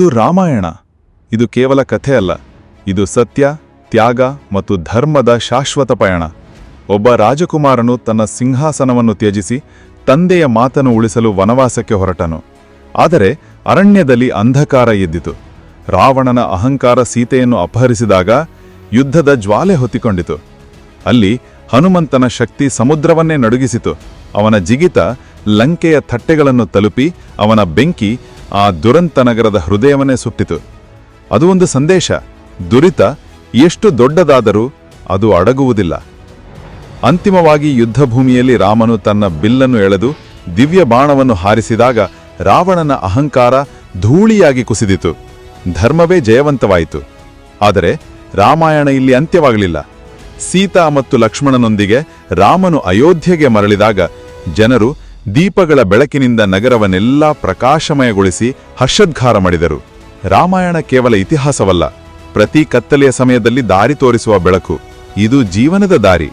ಇದು ರಾಮಾಯಣ. ಇದು ಕೇವಲ ಕಥೆ ಅಲ್ಲ, ಇದು ಸತ್ಯ, ತ್ಯಾಗ ಮತ್ತು ಧರ್ಮದ ಶಾಶ್ವತ ಪಯಣ. ಒಬ್ಬ ರಾಜಕುಮಾರನು ತನ್ನ ಸಿಂಹಾಸನವನ್ನು ತ್ಯಜಿಸಿ ತಂದೆಯ ಮಾತನ್ನು ಉಳಿಸಲು ವನವಾಸಕ್ಕೆ ಹೊರಟನು. ಆದರೆ ಅರಣ್ಯದಲ್ಲಿ ಅಂಧಕಾರ ಎದ್ದಿತು. ರಾವಣನ ಅಹಂಕಾರ ಸೀತೆಯನ್ನು ಅಪಹರಿಸಿದಾಗ ಯುದ್ಧದ ಜ್ವಾಲೆ ಹೊತ್ತಿಕೊಂಡಿತು. ಅಲ್ಲಿ ಹನುಮಂತನ ಶಕ್ತಿ ಸಮುದ್ರವನ್ನೇ ನಡುಗಿಸಿತು. ಅವನ ಜಿಗಿತ ಲಂಕೆಯ ತಟ್ಟೆಗಳನ್ನು ತಲುಪಿ ಅವನ ಬೆಂಕಿ ಆ ದುರಂತ ನಗರದ ಹೃದಯವನ್ನೇ ಸುಟ್ಟಿತು. ಅದು ಒಂದು ಸಂದೇಶ: ದುರಿತ ಎಷ್ಟು ದೊಡ್ಡದಾದರೂ ಅದು ಅಡಗುವುದಿಲ್ಲ. ಅಂತಿಮವಾಗಿ ಯುದ್ಧಭೂಮಿಯಲ್ಲಿ ರಾಮನು ತನ್ನ ಬಿಲ್ಲನ್ನು ಎಳೆದು ದಿವ್ಯ ಬಾಣವನ್ನು ಹಾರಿಸಿದಾಗ ರಾವಣನ ಅಹಂಕಾರ ಧೂಳಿಯಾಗಿ ಕುಸಿದಿತು. ಧರ್ಮವೇ ಜಯವಂತವಾಯಿತು. ಆದರೆ ರಾಮಾಯಣ ಇಲ್ಲಿ ಅಂತ್ಯವಾಗಲಿಲ್ಲ. ಸೀತಾ ಮತ್ತು ಲಕ್ಷ್ಮಣನೊಂದಿಗೆ ರಾಮನು ಅಯೋಧ್ಯೆಗೆ ಮರಳಿದಾಗ ಜನರು ದೀಪಗಳ ಬೆಳಕಿನಿಂದ ನಗರವನ್ನೆಲ್ಲ ಪ್ರಕಾಶಮಯಗೊಳಿಸಿ ಹರ್ಷೋದ್ಗಾರ ಮಾಡಿದರು. ರಾಮಾಯಣ ಕೇವಲ ಇತಿಹಾಸವಲ್ಲ, ಪ್ರತಿ ಕತ್ತಲೆಯ ಸಮಯದಲ್ಲಿ ದಾರಿ ತೋರಿಸುವ ಬೆಳಕು. ಇದು ಜೀವನದ ದಾರಿ.